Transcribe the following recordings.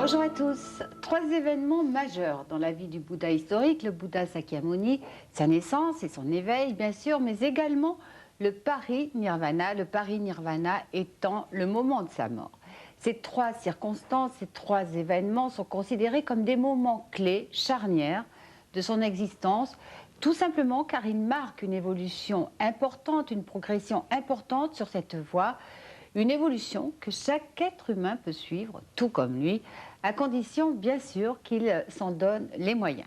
Bonjour à tous. Trois événements majeurs dans la vie du Bouddha historique, le Bouddha Sakyamuni, sa naissance et son éveil bien sûr, mais également le parinirvana, le parinirvana étant le moment de sa mort. Ces trois circonstances, ces trois événements sont considérés comme des moments clés, charnières de son existence, tout simplement car ils marquent une évolution importante, une progression importante sur cette voie. Une évolution que chaque être humain peut suivre, tout comme lui, à condition bien sûr qu'il s'en donne les moyens.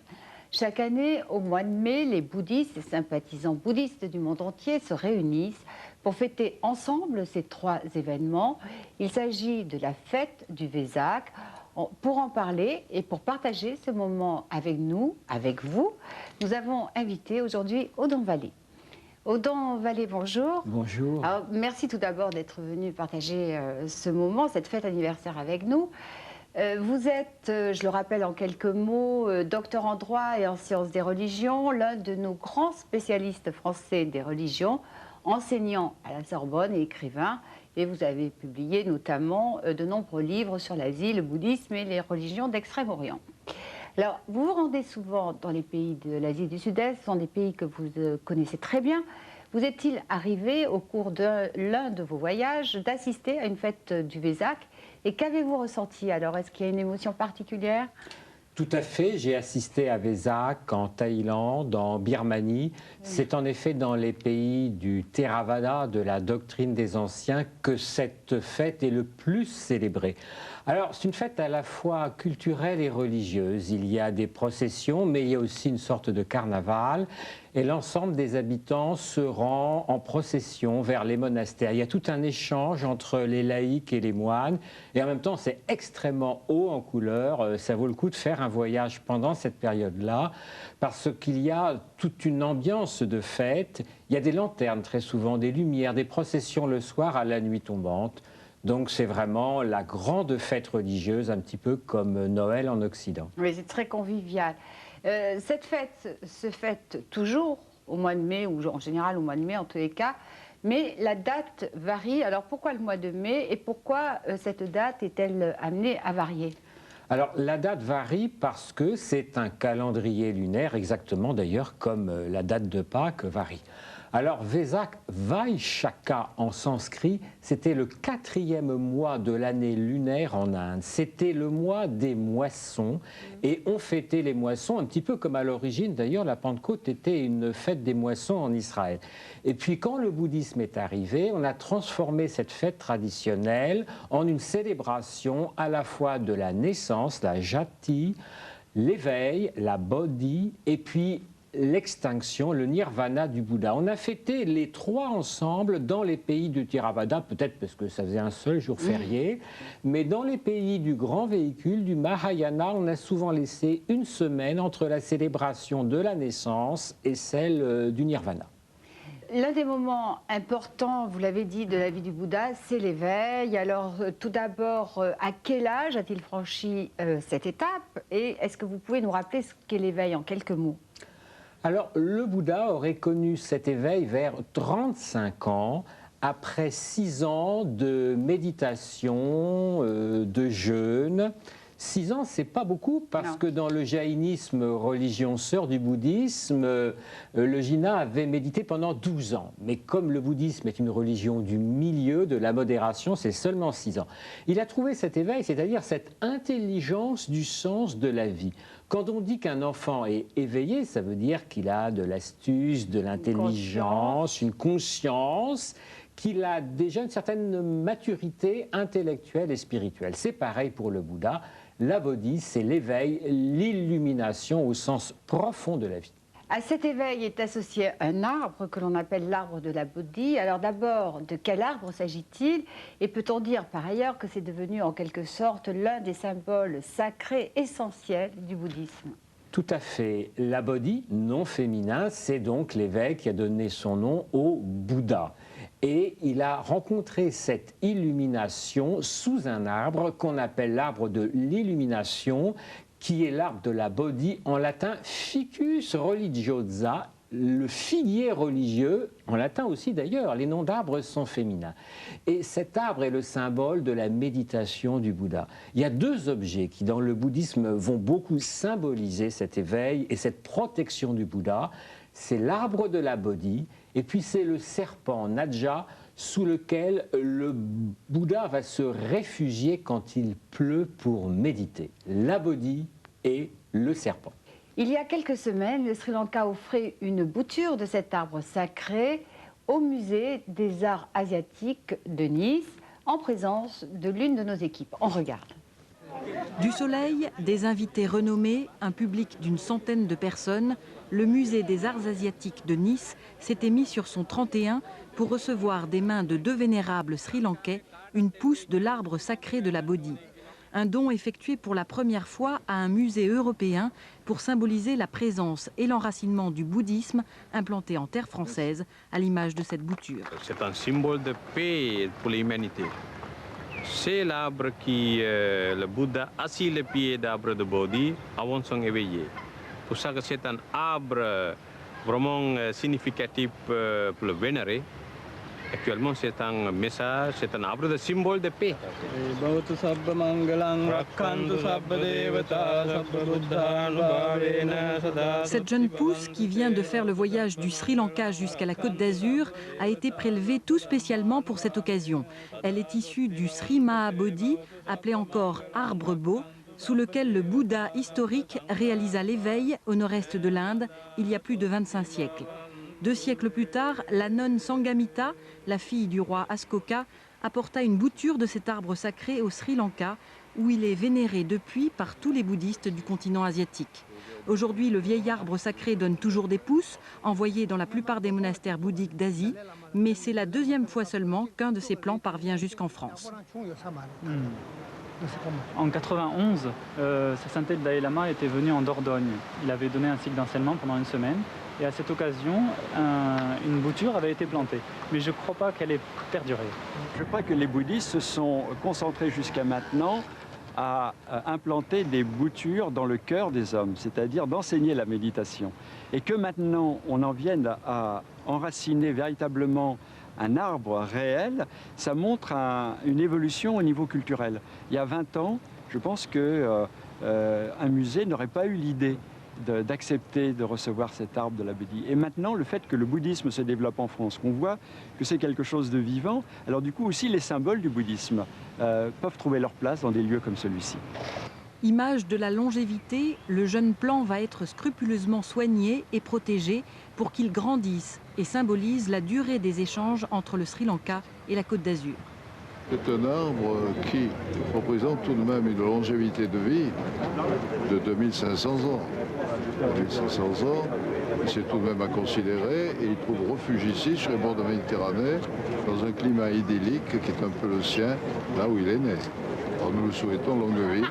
Chaque année, au mois de mai, les bouddhistes et sympathisants bouddhistes du monde entier se réunissent pour fêter ensemble ces trois événements. Il s'agit de la fête du Vésak. Pour en parler et pour partager ce moment avec nous, avec vous, nous avons invité aujourd'hui Odon Vallée. Odon Vallée, bonjour. Bonjour. Alors, merci tout d'abord d'être venu partager ce moment, cette fête anniversaire avec nous. Vous êtes, je le rappelle en quelques mots, docteur en droit et en sciences des religions, l'un de nos grands spécialistes français des religions, enseignant à la Sorbonne et écrivain. Et vous avez publié notamment de nombreux livres sur l'Asie, le bouddhisme et les religions d'Extrême-Orient. Alors, vous vous rendez souvent dans les pays de l'Asie du Sud-Est, ce sont des pays que vous connaissez très bien. Vous est-il arrivé, au cours de l'un de vos voyages, d'assister à une fête du Vésak? Et qu'avez-vous ressenti alors? Est-ce qu'il y a une émotion particulière? Tout à fait, j'ai assisté à Vésak en Thaïlande, en Birmanie. C'est en effet dans les pays du Theravada, de la doctrine des anciens, que cette fête est le plus célébrée. Alors, c'est une fête à la fois culturelle et religieuse. Il y a des processions, mais il y a aussi une sorte de carnaval. Et l'ensemble des habitants se rend en procession vers les monastères. Il y a tout un échange entre les laïcs et les moines. Et en même temps, c'est extrêmement haut en couleur. Ça vaut le coup de faire un voyage pendant cette période-là, parce qu'il y a toute une ambiance de fête. Il y a des lanternes très souvent, des lumières, des processions le soir à la nuit tombante. Donc c'est vraiment la grande fête religieuse, un petit peu comme Noël en Occident. Oui, c'est très convivial. Cette fête se fête toujours au mois de mai, ou en général au mois de mai en tous les cas, mais la date varie. Alors pourquoi le mois de mai et pourquoi cette date est-elle amenée à varier? Alors la date varie parce que c'est un calendrier lunaire, exactement d'ailleurs comme la date de Pâques varie. Alors Vesak Vaishaka en sanskrit, c'était le 4e mois de l'année lunaire en Inde. C'était le mois des moissons et on fêtait les moissons un petit peu comme à l'origine. D'ailleurs, la Pentecôte était une fête des moissons en Israël. Et puis quand le bouddhisme est arrivé, on a transformé cette fête traditionnelle en une célébration à la fois de la naissance, la jati, l'éveil, la bodhi et puis l'extinction, le nirvana du Bouddha. On a fêté les trois ensemble dans les pays du Theravada, peut-être parce que ça faisait un seul jour férié, mais dans les pays du grand véhicule, du Mahayana, on a souvent laissé une semaine entre la célébration de la naissance et celle du nirvana. L'un des moments importants, vous l'avez dit, de la vie du Bouddha, c'est l'éveil. Alors, tout d'abord, à quel âge a-t-il franchi cette étape? Et est-ce que vous pouvez nous rappeler ce qu'est l'éveil en quelques mots? Alors, le Bouddha aurait connu cet éveil vers 35 ans, après 6 ans de méditation, de jeûne. 6 ans, c'est pas beaucoup, parce que dans le jaïnisme, religion sœur du bouddhisme, le Jina avait médité pendant 12 ans. Mais comme le bouddhisme est une religion du milieu, de la modération, c'est seulement 6 ans. Il a trouvé cet éveil, c'est-à-dire cette intelligence du sens de la vie. Quand on dit qu'un enfant est éveillé, ça veut dire qu'il a de l'astuce, de l'intelligence, une conscience, qu'il a déjà une certaine maturité intellectuelle et spirituelle. C'est pareil pour le Bouddha. La bodhi, c'est l'éveil, l'illumination au sens profond de la vie. À cet éveil est associé un arbre que l'on appelle l'arbre de la Bodhi. Alors d'abord, de quel arbre s'agit-il? Et peut-on dire par ailleurs que c'est devenu en quelque sorte l'un des symboles sacrés essentiels du bouddhisme? Tout à fait. La Bodhi, nom féminin, c'est donc l'éveil qui a donné son nom au Bouddha. Et il a rencontré cette illumination sous un arbre qu'on appelle l'arbre de l'illumination, qui est l'arbre de la Bodhi, en latin Ficus religiosa, le figuier religieux, en latin aussi d'ailleurs, les noms d'arbres sont féminins. Et cet arbre est le symbole de la méditation du Bouddha. Il y a deux objets qui, dans le bouddhisme, vont beaucoup symboliser cet éveil et cette protection du Bouddha. C'est l'arbre de la Bodhi, et puis c'est le serpent Naja, sous lequel le Bouddha va se réfugier quand il pleut pour méditer. La Bodhi et le serpent. Il y a quelques semaines, le Sri Lanka offrait une bouture de cet arbre sacré au musée des arts asiatiques de Nice, en présence de l'une de nos équipes. On regarde. Du soleil, des invités renommés, un public d'une centaine de personnes, le musée des arts asiatiques de Nice s'était mis sur son 31 pour recevoir des mains de deux vénérables sri-lankais une pousse de l'arbre sacré de la Bodhi. Un don effectué pour la première fois à un musée européen pour symboliser la présence et l'enracinement du bouddhisme implanté en terre française, à l'image de cette bouture. C'est un symbole de paix pour l'humanité. C'est l'arbre qui, le Bouddha, assis le pied d'arbre de Bodhi avant son éveillé. Pour ça que c'est un arbre vraiment significatif pour le vénérer. Actuellement, c'est un message, c'est un arbre de symbole de paix. Cette jeune pousse qui vient de faire le voyage du Sri Lanka jusqu'à la Côte d'Azur a été prélevée tout spécialement pour cette occasion. Elle est issue du Sri Mahabodhi, appelé encore arbre beau, sous lequel le Bouddha historique réalisa l'éveil au nord-est de l'Inde il y a plus de 25 siècles. 2 siècles plus tard, la nonne Sangamita, la fille du roi Ashoka, apporta une bouture de cet arbre sacré au Sri Lanka, où il est vénéré depuis par tous les bouddhistes du continent asiatique. Aujourd'hui, le vieil arbre sacré donne toujours des pousses, envoyés dans la plupart des monastères bouddhiques d'Asie, mais c'est la 2e fois seulement qu'un de ces plants parvient jusqu'en France. En 91, Sa Sainteté le Dalai Lama était venu en Dordogne. Il avait donné un cycle d'enseignement pendant une semaine. Et à cette occasion, une bouture avait été plantée. Mais je ne crois pas qu'elle ait perduré. Je crois que les bouddhistes se sont concentrés jusqu'à maintenant à implanter des boutures dans le cœur des hommes, c'est-à-dire d'enseigner la méditation. Et que maintenant on en vienne à enraciner véritablement un arbre réel, ça montre une évolution au niveau culturel. Il y a 20 ans, je pense qu'un musée n'aurait pas eu l'idée d'accepter de recevoir cet arbre de la Bodhi. Et maintenant, le fait que le bouddhisme se développe en France, qu'on voit que c'est quelque chose de vivant, alors du coup aussi les symboles du bouddhisme peuvent trouver leur place dans des lieux comme celui-ci. Image de la longévité, le jeune plant va être scrupuleusement soigné et protégé pour qu'il grandisse et symbolise la durée des échanges entre le Sri Lanka et la Côte d'Azur. C'est un arbre qui représente tout de même une longévité de vie de 2500 ans. 2500 ans, c'est tout de même à considérer, et il trouve refuge ici, sur les bords de la Méditerranée, dans un climat idyllique qui est un peu le sien, là où il est né. Alors nous lui souhaitons longue vie,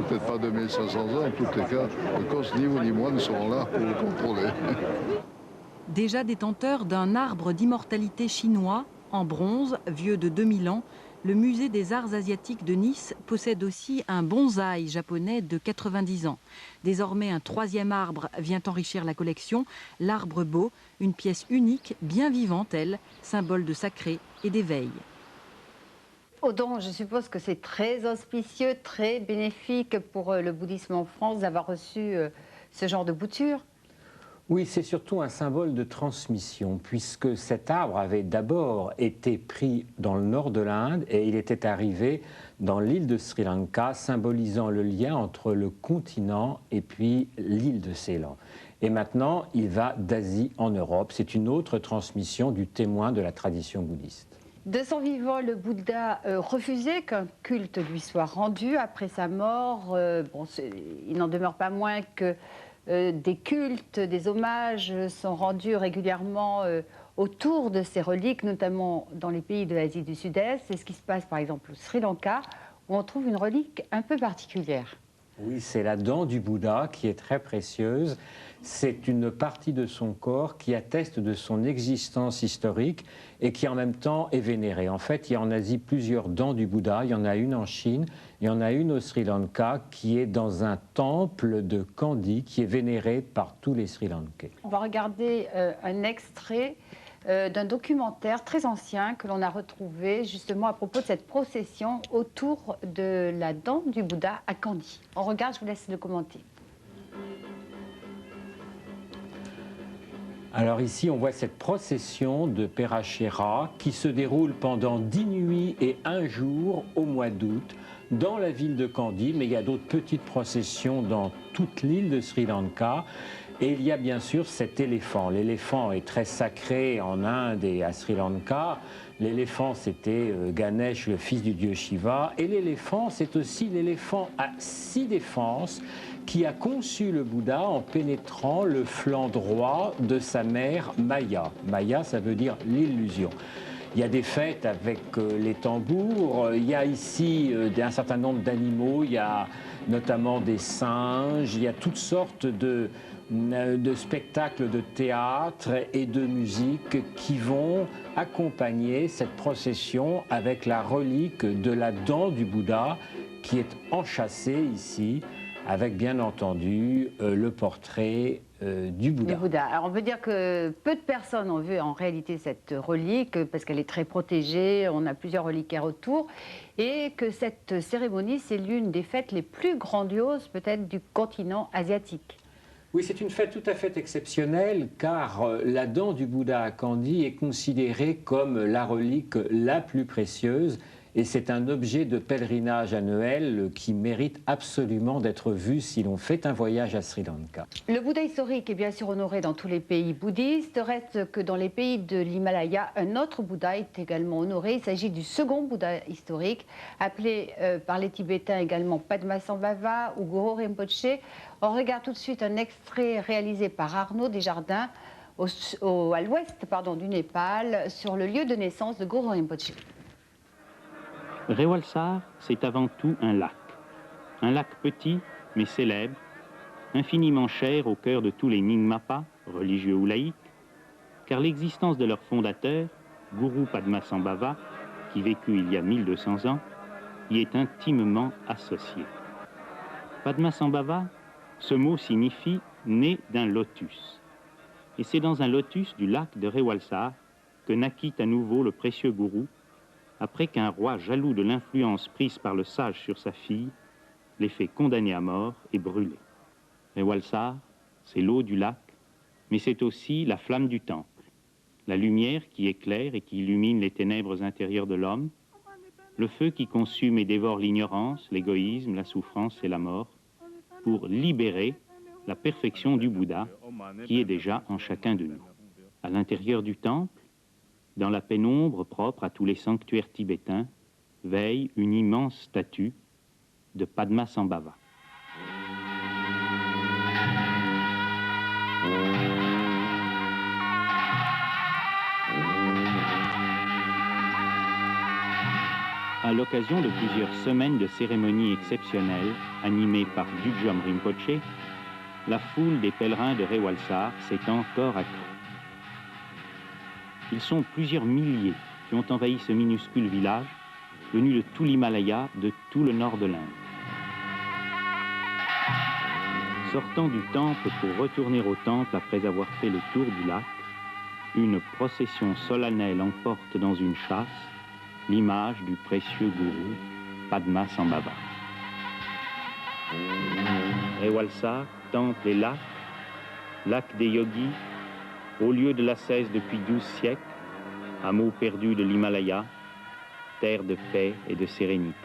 peut-être pas 2500 ans, en tous les cas, le Corse, ni vous ni moi ne serons là pour le contrôler. Déjà détenteur d'un arbre d'immortalité chinois, en bronze, vieux de 2000 ans, le musée des arts asiatiques de Nice possède aussi un bonsaï japonais de 90 ans. Désormais, un 3e arbre vient enrichir la collection, l'arbre beau, une pièce unique, bien vivante, elle, symbole de sacré et d'éveil. Odon, je suppose que c'est très auspicieux, très bénéfique pour le bouddhisme en France d'avoir reçu ce genre de bouture. Oui, c'est surtout un symbole de transmission, puisque cet arbre avait d'abord été pris dans le nord de l'Inde et il était arrivé dans l'île de Sri Lanka, symbolisant le lien entre le continent et puis l'île de Ceylan. Et maintenant, il va d'Asie en Europe. C'est une autre transmission du témoin de la tradition bouddhiste. De son vivant, le Bouddha refusait qu'un culte lui soit rendu après sa mort. Il n'en demeure pas moins que des cultes, des hommages sont rendus régulièrement autour de ces reliques, notamment dans les pays de l'Asie du Sud-Est. C'est ce qui se passe par exemple au Sri Lanka, où on trouve une relique un peu particulière. Oui, c'est la dent du Bouddha qui est très précieuse. C'est une partie de son corps qui atteste de son existence historique et qui en même temps est vénérée. En fait, il y a en Asie plusieurs dents du Bouddha. Il y en a une en Chine, il y en a une au Sri Lanka qui est dans un temple de Kandy qui est vénéré par tous les Sri Lankais. On va regarder un extrait d'un documentaire très ancien que l'on a retrouvé justement à propos de cette procession autour de la dent du Bouddha à Kandy. On regarde, je vous laisse le commenter. Alors ici, on voit cette procession de Perachera qui se déroule pendant 10 nuits et 1 jour au mois d'août dans la ville de Kandy, mais il y a d'autres petites processions dans toute l'île de Sri Lanka. Et il y a bien sûr cet éléphant. L'éléphant est très sacré en Inde et à Sri Lanka. L'éléphant, c'était Ganesh, le fils du dieu Shiva. Et l'éléphant, c'est aussi l'éléphant à 6 défenses qui a conçu le Bouddha en pénétrant le flanc droit de sa mère Maya. Maya, ça veut dire l'illusion. Il y a des fêtes avec les tambours, il y a ici un certain nombre d'animaux, il y a notamment des singes, il y a toutes sortes de spectacles de théâtre et de musique qui vont accompagner cette procession avec la relique de la dent du Bouddha qui est enchâssée ici, avec bien entendu le portrait du Bouddha. Le Bouddha. Alors on peut dire que peu de personnes ont vu en réalité cette relique parce qu'elle est très protégée, on a plusieurs reliquaires autour, et que cette cérémonie, c'est l'une des fêtes les plus grandioses peut-être du continent asiatique. Oui, c'est une fête tout à fait exceptionnelle car la dent du Bouddha à Kandy est considérée comme la relique la plus précieuse et c'est un objet de pèlerinage annuel qui mérite absolument d'être vu si l'on fait un voyage à Sri Lanka. Le Bouddha historique est bien sûr honoré dans tous les pays bouddhistes. Reste que dans les pays de l'Himalaya, un autre Bouddha est également honoré. Il s'agit du second Bouddha historique, appelé par les Tibétains également Padmasambhava ou Guru Rinpoche. On regarde tout de suite un extrait réalisé par Arnaud Desjardins à l'ouest du Népal, sur le lieu de naissance de Guru Rinpoche. Rewalsar, c'est avant tout un lac. Un lac petit, mais célèbre, infiniment cher au cœur de tous les Nyingmapa, religieux ou laïcs, car l'existence de leur fondateur, Guru Padmasambhava, qui vécut il y a 1200 ans, y est intimement associée. Padmasambhava, ce mot signifie « né d'un lotus ». Et c'est dans un lotus du lac de Rewalsar que naquit à nouveau le précieux gourou, après qu'un roi jaloux de l'influence prise par le sage sur sa fille l'ait fait condamner à mort et brûler. Rewalsar, c'est l'eau du lac, mais c'est aussi la flamme du temple, la lumière qui éclaire et qui illumine les ténèbres intérieures de l'homme, le feu qui consume et dévore l'ignorance, l'égoïsme, la souffrance et la mort, pour libérer la perfection du Bouddha qui est déjà en chacun de nous. À l'intérieur du temple, dans la pénombre propre à tous les sanctuaires tibétains, veille une immense statue de Padmasambhava. À l'occasion de plusieurs semaines de cérémonies exceptionnelles animées par Dudjom Rinpoche, la foule des pèlerins de Rewalsar s'est encore accrue. Ils sont plusieurs milliers qui ont envahi ce minuscule village, venu de tout l'Himalaya, de tout le nord de l'Inde. Sortant du temple pour retourner au temple après avoir fait le tour du lac, une procession solennelle emporte dans une chasse l'image du précieux gourou Padmasambhava. Rewalsar, temple et lac des yogis, au lieu de l'ascèse depuis 12 siècles, hameau perdu de l'Himalaya, terre de paix et de sérénité.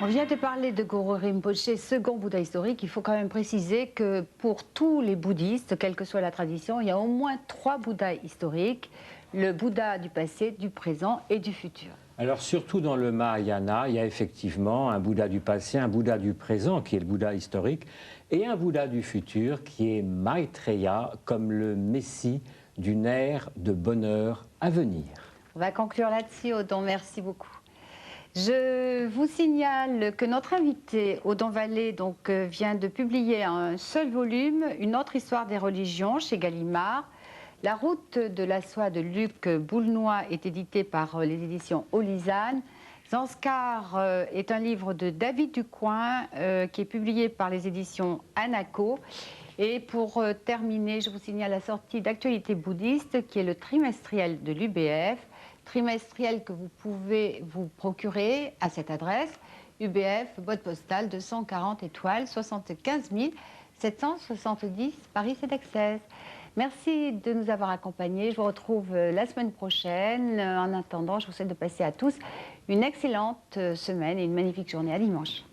On vient de parler de Guru Rinpoche, second Bouddha historique. Il faut quand même préciser que pour tous les bouddhistes, quelle que soit la tradition, il y a au moins 3 Bouddhas historiques, le Bouddha du passé, du présent et du futur. Alors surtout dans le Mahayana, il y a effectivement un Bouddha du passé, un Bouddha du présent qui est le Bouddha historique et un Bouddha du futur qui est Maitreya comme le messie d'une ère de bonheur à venir. On va conclure là-dessus, Odon, merci beaucoup. Je vous signale que notre invité, Audon Vallée, vient de publier un seul volume, Une autre histoire des religions, chez Gallimard. La route de la soie de Luc Boulnois est édité par les éditions Olisane. Zanskar est un livre de David Ducoing qui est publié par les éditions Anaco. Et pour terminer, je vous signale la sortie d'Actualité bouddhiste qui est le trimestriel de l'UBF, trimestriel que vous pouvez vous procurer à cette adresse, UBF, boîte postale 240 étoiles, 75 770 Paris-Sédexès. Merci de nous avoir accompagnés. Je vous retrouve la semaine prochaine. En attendant, je vous souhaite de passer à tous une excellente semaine et une magnifique journée. À dimanche.